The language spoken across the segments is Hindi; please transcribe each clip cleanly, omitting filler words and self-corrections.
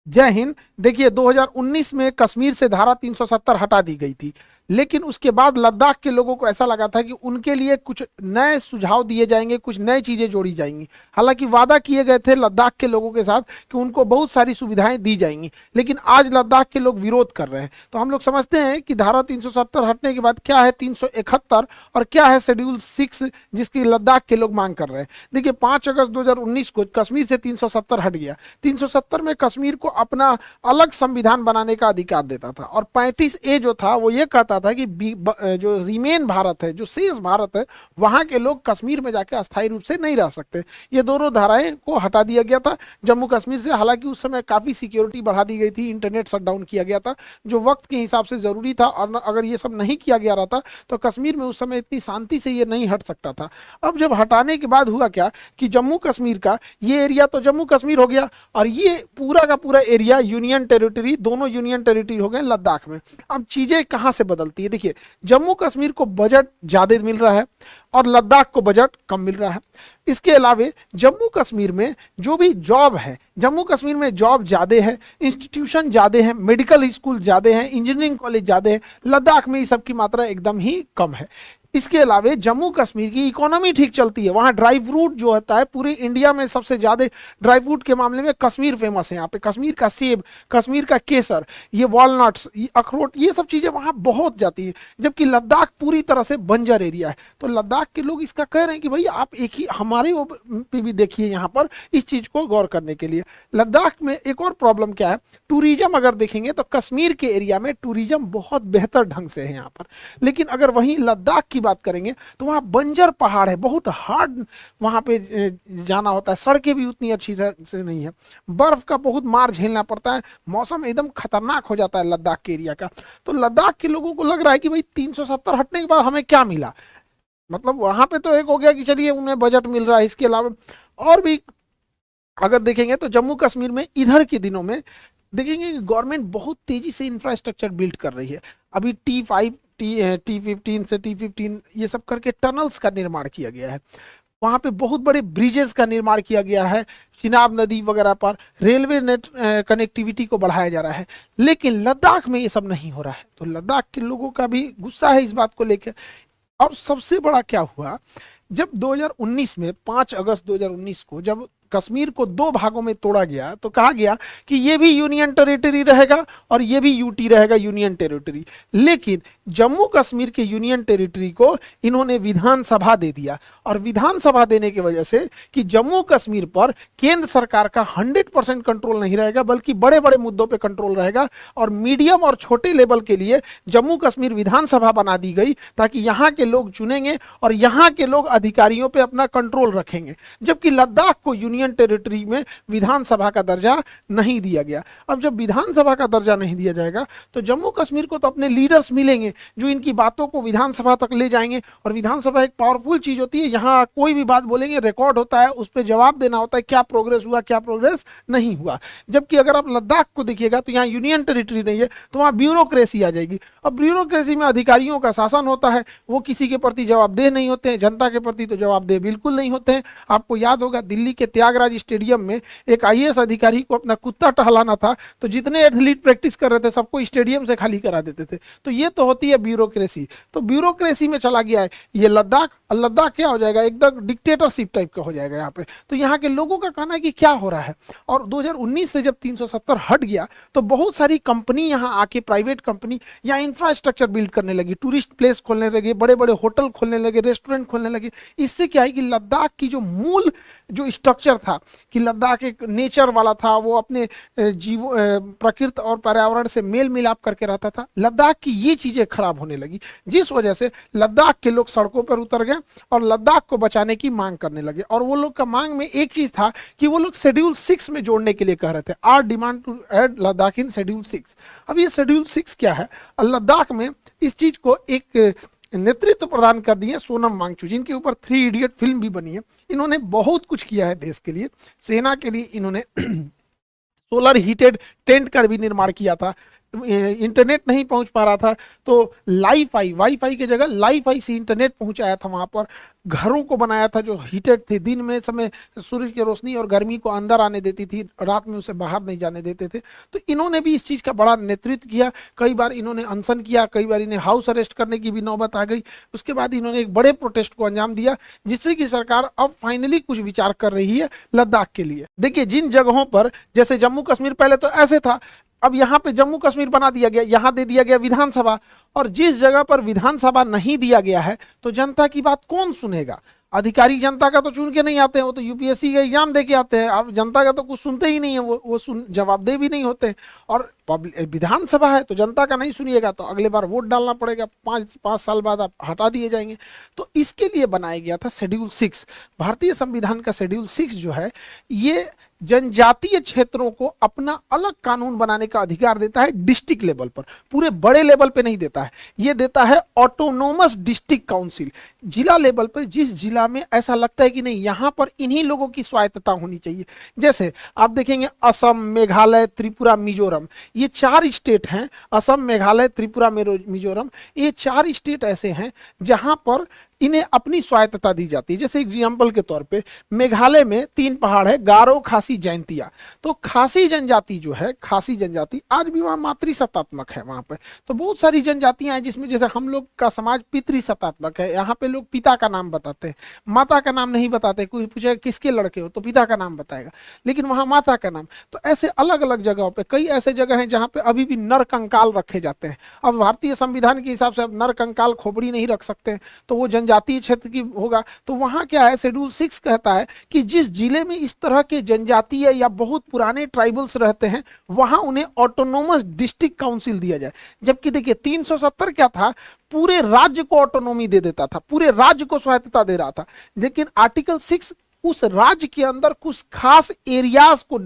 जय हिंद। देखिए 2019 में कश्मीर से धारा 370 हटा दी गई थी, लेकिन उसके बाद लद्दाख के लोगों को ऐसा लगा था कि उनके लिए कुछ नए सुझाव दिए जाएंगे, कुछ नई चीजें जोड़ी जाएंगी। हालांकि वादा किए गए थे लद्दाख के लोगों के साथ कि उनको बहुत सारी सुविधाएं दी जाएंगी, लेकिन आज लद्दाख के लोग विरोध कर रहे हैं। तो हम लोग समझते हैं कि धारा 370 हटने के बाद क्या है 371 और क्या है शेड्यूल 6 जिसकी लद्दाख के लोग मांग कर रहे हैं। देखिए 5 अगस्त 2019 को कश्मीर से 370 हट गया। 370 में कश्मीर को अपना अलग संविधान बनाने का अधिकार देता था, और 35A जो था वो ये कहता था कि जो रिमेन भारत है, जो शेष भारत है, वहां के लोग कश्मीर में जाके अस्थायी रूप से नहीं रह सकते। ये दोनों धाराएं को हटा दिया गया था जम्मू कश्मीर से। हालांकि उस समय काफी सिक्योरिटी बढ़ा दी गई थी, इंटरनेट शटडाउन किया गया था जो वक्त के हिसाब से जरूरी था, और अगर ये सब नहीं किया गया रहता तो कश्मीर में उस समय इतनी शांति से ये नहीं हट सकता था। अब जब हटाने के बाद हुआ क्या कि जम्मू कश्मीर का ये एरिया तो जम्मू कश्मीर हो गया, और ये पूरा का पूरा एरिया यूनियन टेरिटरी, दोनों यूनियन टेरिटरी हो गए लद्दाख में। अब चीजें कहां से बदलती है, देखिए जम्मू कश्मीर को बजट ज्यादा मिल रहा है और लद्दाख को बजट कम मिल रहा है। इसके अलावा जम्मू कश्मीर में जो भी जॉब है, जम्मू कश्मीर में जॉब ज्यादा है, इंस्टीट्यूशन ज्यादा है, मेडिकल स्कूल ज्यादा है, इंजीनियरिंग कॉलेज ज्यादा है। लद्दाख में ये सब की मात्रा एकदम ही कम है। इसके अलावा जम्मू कश्मीर की इकोनॉमी ठीक चलती है। वहाँ ड्राई फ्रूट जो होता है पूरी इंडिया में सबसे ज्यादा ड्राई फ्रूट के मामले में कश्मीर फेमस है। यहाँ पे कश्मीर का सेब, कश्मीर का केसर, ये वॉलनट्स, ये अखरोट, ये सब चीजें वहाँ बहुत जाती है। जबकि लद्दाख पूरी तरह से बंजर एरिया है। तो लद्दाख के लोग इसका कह रहे हैं कि भाई आप एक ही हमारे पे भी देखिए यहाँ पर इस चीज को गौर करने के लिए। लद्दाख में एक और प्रॉब्लम क्या है, टूरिज्म अगर देखेंगे तो कश्मीर के एरिया में टूरिज्म बहुत बेहतर ढंग से है यहाँ पर, लेकिन अगर वहीं लद्दाख की बात करेंगे तो वहां बंजर पहाड़ है, बहुत हार्ड वहां पे जाना होता है, सड़कें भी उतनी अच्छी से नहीं है, बर्फ का बहुत मार झेलना पड़ता है, मौसम एकदम खतरनाक हो जाता है लद्दाख के एरिया का। तो लद्दाख के लोगों को लग रहा है कि भाई 370 हटने के बाद हमें क्या मिला। मतलब वहां पे तो एक हो गया कि चलिए उन्हें बजट मिल रहा है, इसके अलावा और भी अगर देखेंगे तो जम्मू कश्मीर में इधर के दिनों में देखेंगे कि गवर्नमेंट बहुत तेजी से इंफ्रास्ट्रक्चर बिल्ड कर रही है। अभी T5 T15 से T15 ये सब करके टनल्स का निर्माण किया गया है। वहां पे बहुत बड़े ब्रिजेस का निर्माण किया गया है, चिनाब नदी वगैरह पर रेलवे नेट कनेक्टिविटी को बढ़ाया जा रहा है। लेकिन लद्दाख में ये सब नहीं हो रहा है। तो लद्दाख के लोगों का भी गुस्सा है इस बात को लेकर। और सबसे बड़ा क्या हुआ, जब 2019 में 5 अगस्त 2019 को जब कश्मीर को दो भागों में तोड़ा गया तो कहा गया कि ये भी यूनियन टेरिटरी रहेगा और ये भी यूटी रहेगा, यूनियन टेरिटरी। लेकिन जम्मू कश्मीर के यूनियन टेरिटरी को इन्होंने विधानसभा दे दिया, और विधानसभा देने की वजह से कि जम्मू कश्मीर पर केंद्र सरकार का 100% कंट्रोल नहीं रहेगा, बल्कि बड़े बड़े मुद्दों पर कंट्रोल रहेगा। और मीडियम और छोटे लेवल के लिए जम्मू कश्मीर विधानसभा बना दी गई ताकि यहाँ के लोग चुनेंगे और यहाँ के लोग अधिकारियों पर अपना कंट्रोल रखेंगे। जबकि लद्दाख को यूनियन टेरिटरी में विधानसभा का दर्जा नहीं दिया गया। अब जब विधानसभा का दर्जा नहीं दिया जाएगा तो जम्मू कश्मीर को तो अपने लीडर्स मिलेंगे जो इनकी बातों को विधानसभा तक ले जाएंगे, और विधानसभा एक पावरफुल चीज होती है। यहाँ कोई भी बात बोलेंगे रिकॉर्ड होता है, उस पर जवाब देना होता है, क्या प्रोग्रेस हुआ क्या प्रोग्रेस नहीं हुआ। जबकि अगर आप लद्दाख को देखिएगा तो यहाँ यूनियन टेरिटरी नहीं है, तो वहाँ ब्यूरोक्रेसी आ जाएगी। अब ब्यूरोक्रेसी में अधिकारियों का शासन होता है, वो किसी के प्रति जवाबदेह नहीं होते हैं, जनता के प्रति तो जवाबदेह बिल्कुल नहीं होते हैं। आपको याद होगा दिल्ली के त्यागराज स्टेडियम में एक IAS अधिकारी को अपना कुत्ता टहलाना था, तो जितने एथलीट प्रैक्टिस कर रहे थे सबको स्टेडियम से खाली करा देते थे। तो ये तो होती है ब्यूरोक्रेसी। तो ब्यूरोक्रेसी में चला गया है ये लद्दाख। लद्दाख क्या हो जाएगा, एकदम डिक्टेटरशिप टाइप का हो जाएगा यहाँ पे। तो यहाँ के लोगों का कहना है कि क्या हो रहा है। और 2019 से जब 370 हट गया तो बहुत सारी कंपनी यहाँ आके, प्राइवेट कंपनी यहाँ इंफ्रास्ट्रक्चर बिल्ड करने लगी, टूरिस्ट प्लेस खोलने लगे, बड़े बड़े होटल खोलने लगे, रेस्टोरेंट खोलने लगे। इससे क्या है कि लद्दाख की जो मूल जो स्ट्रक्चर था कि लद्दाख एक नेचर वाला था, वो अपने जीव प्रकृति और पर्यावरण से मेल मिलाप करके रहता था, लद्दाख की ये चीजें खराब होने लगी, जिस वजह से लद्दाख के लोग सड़कों पर उतर गए और लद्दाख को बचाने की मांग करने लगे। और वो लोग का मांग में एक चीज था कि वो लोग शेड्यूल 6 में जोड़ने के लिए कह रहे थे, are demand to add Ladakh in schedule 6। अब ये शेड्यूल 6 क्या है, लद्दाख में इस चीज को एक नेतृत्व प्रदान कर दिए सोनम वांगचुक, जिनके ऊपर 3 इडियट फिल्म भी बनी है। इन्होंने बहुत कुछ किया है देश के लिए, सेना के लिए इन्होंने सोलर हीटेड टेंट का भी निर्माण किया था, इंटरनेट नहीं पहुंच पा रहा था, तो वाईफाई की जगह लाईफाई से इंटरनेट पहुंचाया था वहां पर। घरों को बनाया था जो हीटेड थे, दिन में समय सूर्य की रोशनी और गर्मी को अंदर आने देती थी, रात में उसे बाहर नहीं जाने देते थे। तो इन्होंने भी इस चीज का बड़ा नेतृत्व किया। कई बार इन्होंने अनशन किया, कई बार इन्हें हाउस अरेस्ट करने की भी नौबत आ गई। उसके बाद इन्होंने एक बड़े प्रोटेस्ट को अंजाम दिया, जिससे कि सरकार अब फाइनली कुछ विचार कर रही है लद्दाख के लिए। देखिए, जिन जगहों पर, जैसे जम्मू कश्मीर पहले तो ऐसे था, अब यहाँ पे जम्मू कश्मीर बना दिया गया, यहाँ दे दिया गया विधानसभा। और जिस जगह पर विधानसभा नहीं दिया गया है, तो जनता की बात कौन सुनेगा? अधिकारी जनता का तो चुन के नहीं आते हैं, वो तो यूपीएससी का एग्जाम दे के आते हैं। अब जनता का तो कुछ सुनते ही नहीं है, वो जवाबदेह भी नहीं होते। और विधानसभा है तो जनता का नहीं सुनिएगा तो अगले बार वोट डालना पड़ेगा, 5 साल बाद आप हटा दिए जाएंगे। तो इसके लिए बनाया गया था शेड्यूल 6। भारतीय संविधान का शेड्यूल 6 जो है, ये जनजातीय क्षेत्रों को अपना अलग कानून बनाने का अधिकार देता है डिस्ट्रिक्ट लेवल पर, पूरे बड़े लेवल पे नहीं देता है। ये देता है ऑटोनोमस डिस्ट्रिक्ट काउंसिल, जिला लेवल पर। जिस जिला में ऐसा लगता है कि नहीं, यहां पर इन्हीं लोगों की स्वायत्तता होनी चाहिए, जैसे आप देखेंगे असम, मेघालय, त्रिपुरा, मिजोरम, ये 4 स्टेट हैं। असम, मेघालय, त्रिपुरा, मिजोरम, ये 4 स्टेट ऐसे हैं जहां पर इन्हें अपनी स्वायत्तता दी जाती है। जैसे एग्जाम्पल के तौर पे मेघालय में 3 पहाड़ है, गारो, खासी, जैंतिया। तो खासी जनजाति जो है, खासी जनजाति आज भी वहां मातृसत्तात्मक है। वहां पे तो बहुत सारी जनजातियां हैं, जिसमें जैसे हम लोग का समाज पितृसत्तात्मक है। यहाँ पे लोग पिता का नाम बताते हैं, माता का नाम नहीं बताते। कोई पूछेगा किसके लड़के हो, तो पिता का नाम बताएगा, लेकिन वहां माता का नाम। तो ऐसे अलग अलग जगहों पे कई ऐसे जगह हैं जहां पे अभी भी नर कंकाल रखे जाते हैं। अब भारतीय संविधान के हिसाब से अब नर कंकाल खोपड़ी नहीं रख सकते, तो वो जनजातीय क्षेत्र की होगा। तो वहां क्या है, शेड्यूल 6 कहता है कि जिस जिले में इस तरह के जनजातीय या बहुत पुराने ट्राइबल्स रहते हैं, वहां उन्हें ऑटोनोमस डिस्ट्रिक्ट काउंसिल दिया जाए। जबकि देखिए 370 क्या था, पूरे राज्य को ऑटोनोमी दे देता था, पूरे राज्य को स्वायत्तता दे रहा था। लेकिन आर्टिकल 6 उस राज्य के अंदर कुछ खास एरियाज को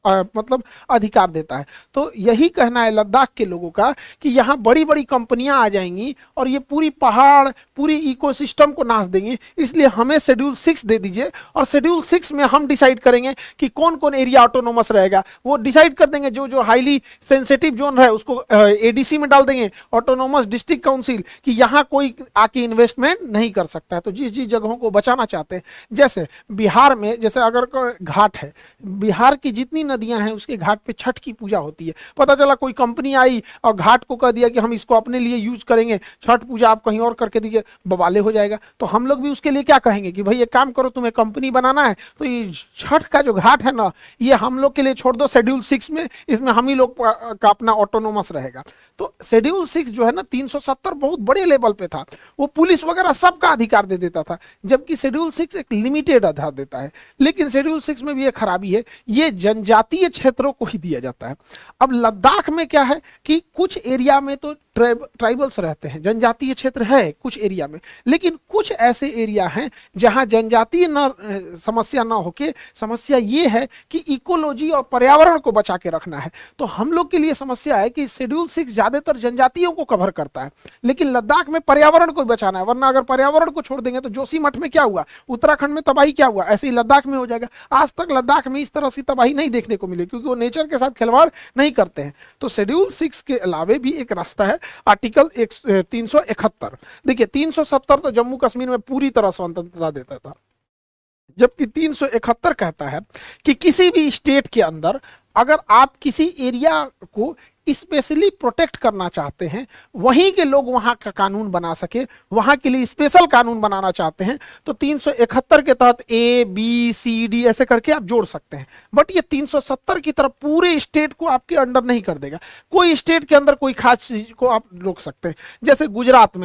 मतलब अधिकार देता है। तो यही कहना है लद्दाख के लोगों का कि यहाँ बड़ी बड़ी कंपनियां आ जाएंगी और ये पूरी पहाड़, पूरी इकोसिस्टम को नाश देंगी। इसलिए हमें शेड्यूल 6 दे दीजिए, और शेड्यूल 6 में हम डिसाइड करेंगे कि कौन कौन एरिया ऑटोनोमस रहेगा। वो डिसाइड कर देंगे, जो जो हाईली सेंसिटिव जोन है उसको एडीसी में डाल देंगे, ऑटोनोमस डिस्ट्रिक्ट काउंसिल, कि यहाँ कोई आके इन्वेस्टमेंट नहीं कर सकता है। तो जिस जिस जगहों को बचाना चाहते हैं, जैसे बिहार में, जैसे अगर घाट है, बिहार की जितनी नदियां हैं उसके घाट पे छठ की पूजा होती है। पता चला कोई कंपनी आई और घाट को कह दिया कि हम इसको अपने लिए यूज करेंगे, छठ पूजा आप कहीं और करके दीजिए, बवाले हो जाएगा। तो हम लोग भी उसके लिए क्या कहेंगे कि भाई एक काम करो, तुम्हें कंपनी बनाना है तो ये छठ का जो घाट है ना, ये हम लोग के लिए छोड़ दो शेड्यूल 6 में, इसमें हम ही लोग का अपना ऑटोनोमस रहेगा। तो शेड्यूल 6 जो है ना, 370 बहुत बड़े लेवल पे था, वो पुलिस वगैरह सबका अधिकार दे देता था, जबकि शेड्यूल 6 एक लिमिटेड आधार देता है। लेकिन शेड्यूल 6 में भी एक खराबी है, ये जनजातीय क्षेत्रों को ही दिया जाता है। अब लद्दाख में क्या है कि कुछ एरिया में तो ट्राइबल्स रहते हैं, जनजातीय क्षेत्र है कुछ एरिया में, लेकिन कुछ ऐसे एरिया हैं जहां जनजातीय समस्या ना होके समस्या ये है कि इकोलॉजी और पर्यावरण को बचा के रखना है। तो हम लोग के लिए समस्या है कि शेड्यूल 6 ज्यादातर जनजातियों को कवर करता है, लेकिन लद्दाख में पर्यावरण को बचाना है। वरना अगर पर्यावरण को छोड़ देंगे तो जोशीमठ में क्या हुआ, उत्तराखंड में तबाही क्या हुआ, ऐसे ही लद्दाख में हो जाएगा। आज तक लद्दाख में इस तरह से तबाही नहीं देखने को मिली, क्योंकि वो नेचर के साथ खिलवाड़ नहीं करते हैं। तो शेड्यूल 6 के अलावे भी एक रास्ता है, आर्टिकल 371। देखिए 370 तो जम्मू कश्मीर में पूरी तरह स्वतंत्रता देता था, जबकि 371 कहता है कि किसी भी स्टेट के अंदर अगर आप किसी एरिया को स्पेशली प्रोटेक्ट करना चाहते हैं, वहीं के लोग वहां का कानून बना सके, वहां के लिए स्पेशल कानून बनाना चाहते हैं, तो 371 के तहत ए बी सी डी ऐसे करके आप जोड़ सकते हैं। बट ये 370 की तरफ पूरे स्टेट को आपके अंडर नहीं कर देगा। कोई स्टेट के अंदर कोई खास चीज को आप रोक सकते हैं। जैसे गुजरात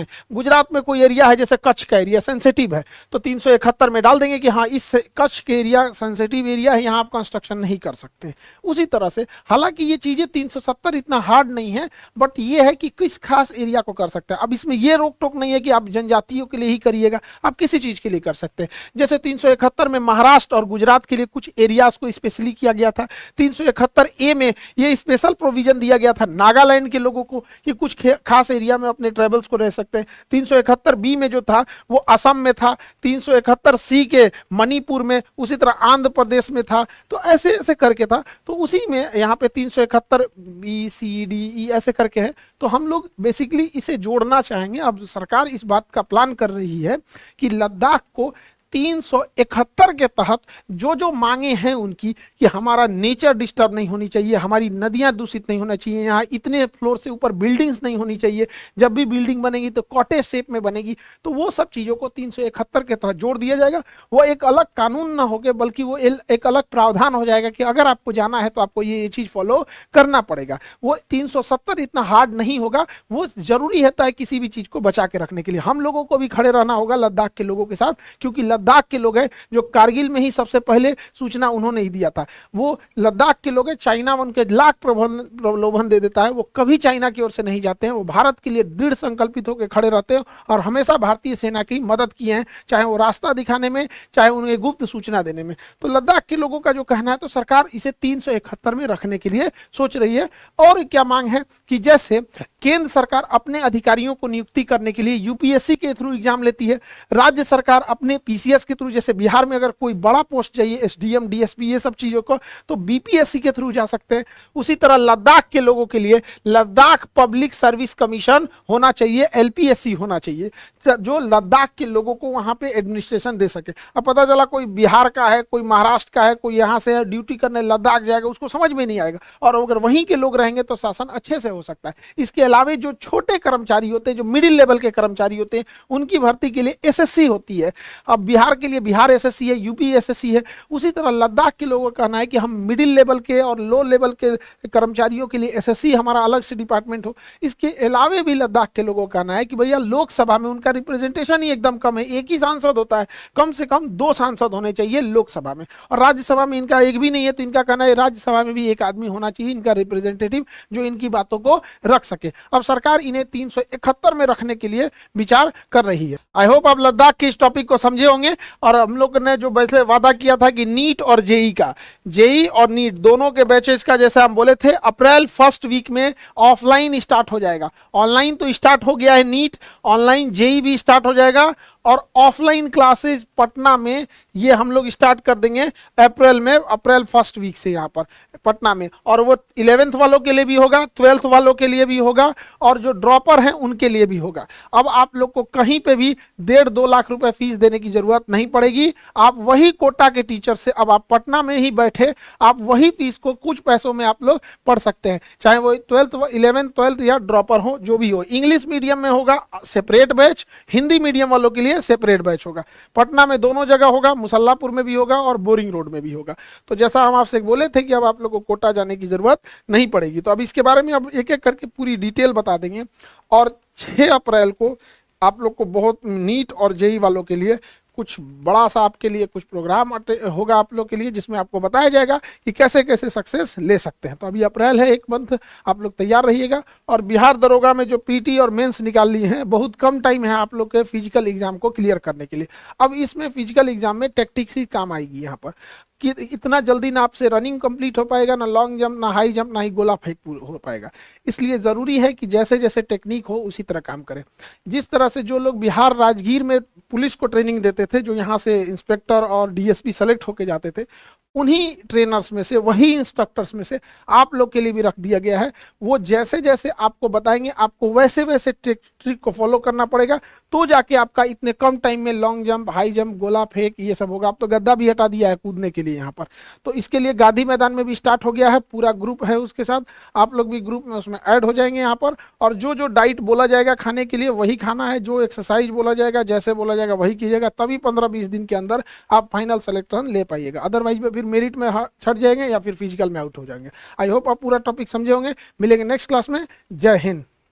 में कोई एरिया है, जैसे कच्छ का एरिया सेंसिटिव है, तो 371 में डाल देंगे कि हाँ इस कच्छ के एरिया सेंसिटिव एरिया है, यहाँ आप कंस्ट्रक्शन नहीं कर सकते। उसी तरह से हालांकि ये चीजें 370 इतना हार्ड नहीं है, बट ये है कि किस खास एरिया को कर सकते हैं। अब इसमें ये रोक टोक नहीं है कि आप जनजातियों के लिए ही करिएगा, आप किसी चीज के लिए कर सकते हैं। जैसे 371 में महाराष्ट्र और गुजरात के लिए कुछ एरियाज को स्पेशली किया गया था। 371 ए में ये स्पेशल प्रोविजन दिया गया था नागालैंड के लोगों को कि कुछ खास एरिया में अपने ट्राइबल्स को रह सकते हैं। 371 बी में जो था वो असम में था, 371 सी के मणिपुर में, उसी तरह आंध्र प्रदेश में था। तो ऐसे ऐसे करके था। तो उसी में यहाँ पे 371 बी ABCD ऐसे करके है, तो हम लोग बेसिकली इसे जोड़ना चाहेंगे। अब सरकार इस बात का प्लान कर रही है कि लद्दाख को 371 के तहत जो जो मांगे हैं उनकी, कि हमारा नेचर डिस्टर्ब नहीं होनी चाहिए, हमारी नदियां दूषित नहीं होना चाहिए, यहाँ इतने फ्लोर से ऊपर बिल्डिंग्स नहीं होनी चाहिए, जब भी बिल्डिंग बनेगी तो कॉटेज शेप में बनेगी, तो वो सब चीजों को 371 के तहत जोड़ दिया जाएगा। वो एक अलग कानून ना होके बल्कि वो एक अलग प्रावधान हो जाएगा कि अगर आपको जाना है तो आपको ये चीज फॉलो करना पड़ेगा। वो 370 इतना हार्ड नहीं होगा, वो जरूरी रहता है किसी भी चीज को बचा के रखने के लिए। हम लोगों को भी खड़े रहना होगा लद्दाख के लोगों के साथ, क्योंकि लद्दाख के लोग हैं जो कारगिल में ही सबसे पहले सूचना उन्होंने ही दिया था। वो लद्दाख के लोग हैं, चाइना उनके लाख प्रलोभन दे देता है, वो कभी चाइना की ओर से नहीं जाते हैं, वो भारत के लिए दृढ़ संकल्पित होकर खड़े रहते हैं और हमेशा भारतीय सेना की मदद किए हैं, चाहे वो रास्ता दिखाने में, चाहे उन्हें गुप्त सूचना देने में। तो लद्दाख के लोगों का जो कहना है, तो सरकार इसे 371 में रखने के लिए सोच रही है। और क्या मांग है कि जैसे केंद्र सरकार अपने अधिकारियों को नियुक्ति करने के लिए यूपीएससी के थ्रू एग्जाम लेती है, राज्य सरकार अपने पीसीएस के थ्रू, जैसे बिहार में अगर कोई बड़ा पोस्ट चाहिए एसडीएम डीएसपी ये सब चीजों को, तो बीपीएससी के थ्रू जा सकते हैं। उसी तरह लद्दाख के लोगों के लिए लद्दाख पब्लिक सर्विस कमीशन होना चाहिए, एलपीएससी होना चाहिए, जो लद्दाख के लोगों को वहां पे एडमिनिस्ट्रेशन दे सके। अब पता चला कोई बिहार का है, कोई महाराष्ट्र का है, कोई यहाँ से ड्यूटी करने लद्दाख जाएगा, उसको समझ में नहीं आएगा, और अगर वहीं के लोग रहेंगे तो शासन अच्छे से हो सकता है। इसके अलावा जो छोटे कर्मचारी होते हैं, जो मिडिल लेवल के कर्मचारी होते हैं, उनकी भर्ती के लिए एसएससी होती है। अब बिहार के लिए बिहार एसएससी है, यूपी एसएससी है। उसी तरह लद्दाख के लोगों का कहना है कि हम मिडिल लेवल के और लो लेवल के कर्मचारियों के लिए एसएससी हमारा अलग से डिपार्टमेंट हो। इसके अलावा भी लद्दाख के लोगों का कहना है कि भैया लोकसभा में उनका रिप्रेजेंटेशन ही एकदम कम है, एक ही सांसद होता है, कम से कम 2 सांसद होने चाहिए लोकसभा में, और राज्यसभा में इनका एक भी नहीं है। तो इनका कहना है राज्यसभा में भी एक आदमी होना चाहिए इनका रिप्रेजेंटेटिव, जो इनकी बातों को रख सके। अब सरकार इन्हें 371 में रखने के लिए विचार कर रही है। आई होप आप लद्दाख के इस टॉपिक को समझे होंगे। और हम लोग ने जो वैसे वादा किया था कि नीट और जेई का, जेई और नीट दोनों के बैचेस का, जैसे हम बोले थे अप्रैल फर्स्ट वीक में ऑफलाइन स्टार्ट हो जाएगा। ऑनलाइन तो स्टार्ट हो गया है नीट, ऑनलाइन जेई भी स्टार्ट हो जाएगा, और ऑफलाइन क्लासेस पटना में ये हम लोग स्टार्ट कर देंगे अप्रैल में, अप्रैल फर्स्ट वीक से यहाँ पर पटना में। और वो 11th वालों के लिए भी होगा, 12th वालों के लिए भी होगा, और जो ड्रॉपर हैं उनके लिए भी होगा। अब आप लोग को कहीं पे भी 1.5-2 लाख रुपए फीस देने की जरूरत नहीं पड़ेगी। आप वही कोटा के टीचर से, अब आप पटना में ही बैठे, आप वही फीस को कुछ पैसों में आप लोग पढ़ सकते हैं, चाहे वो 12th 11th 12th या ड्रॉपर हो, जो भी हो। इंग्लिश मीडियम में होगा सेपरेट बैच, हिंदी मीडियम वालों के लिए सेपरेट बैच होगा। पटना में दोनों जगह होगा, मुसल्लापुर में भी होगा और बोरिंग रोड में भी होगा। तो जैसा हम आपसे बोले थे कि अब आप लोग को कोटा जाने की जरूरत नहीं पड़ेगी। तो अब इसके बारे में अब एक एक करके पूरी डिटेल बता देंगे। और 6 अप्रैल को आप लोग को बहुत नीट और जेई वालों के लिए कुछ बड़ा सा आपके लिए कुछ प्रोग्राम होगा आप लोग के लिए, जिसमें आपको बताया जाएगा कि कैसे कैसे सक्सेस ले सकते हैं। तो अभी अप्रैल है, 1 मंथ आप लोग तैयार रहिएगा। और बिहार दरोगा में जो पीटी और मेंस निकाल लिए हैं, बहुत कम टाइम है आप लोग के फिजिकल एग्जाम को क्लियर करने के लिए। अब इसमें फिजिकल एग्जाम में टैक्टिक्स ही काम आएगी यहाँ पर, कि इतना जल्दी ना आपसे रनिंग कंप्लीट हो पाएगा, ना लॉन्ग जंप, ना हाई जंप, ना ही गोला फेंक हो पाएगा। इसलिए जरूरी है कि जैसे जैसे टेक्निक हो उसी तरह काम करें। जिस तरह से जो लोग बिहार राजगीर में पुलिस को ट्रेनिंग देते थे, जो यहाँ से इंस्पेक्टर और डीएसपी सेलेक्ट होके जाते थे, उन्हीं ट्रेनर्स में से, वही इंस्ट्रक्टर्स में से आप लोग के लिए भी रख दिया गया है। वो जैसे जैसे आपको बताएंगे, आपको वैसे वैसे ट्रिक को फॉलो करना पड़ेगा, तो जाके आपका इतने कम टाइम में लॉन्ग जंप, हाई जंप, गोला फेंक ये सब होगा। अब तो गद्दा भी हटा दिया है कूदने के लिए यहाँ पर। तो इसके लिए गांधी मैदान में भी स्टार्ट हो गया है, पूरा ग्रुप है उसके साथ, आप लोग भी ग्रुप में उसमें ऐड हो जाएंगे यहाँ पर। और जो जो डाइट बोला जाएगा खाने के लिए वही खाना है, जो एक्सरसाइज बोला जाएगा, जैसे बोला जाएगा वही कीजिएगा, तभी 15-20 दिन के अंदर आप फाइनल सिलेक्शन ले पाइएगा। अदरवाइज में फिर मेरिट में छट जाएंगे या फिर फिजिकल में आउट हो जाएंगे। आई होप आप पूरा टॉपिक समझे होंगे। मिलेंगे नेक्स्ट क्लास में। जय हिंद।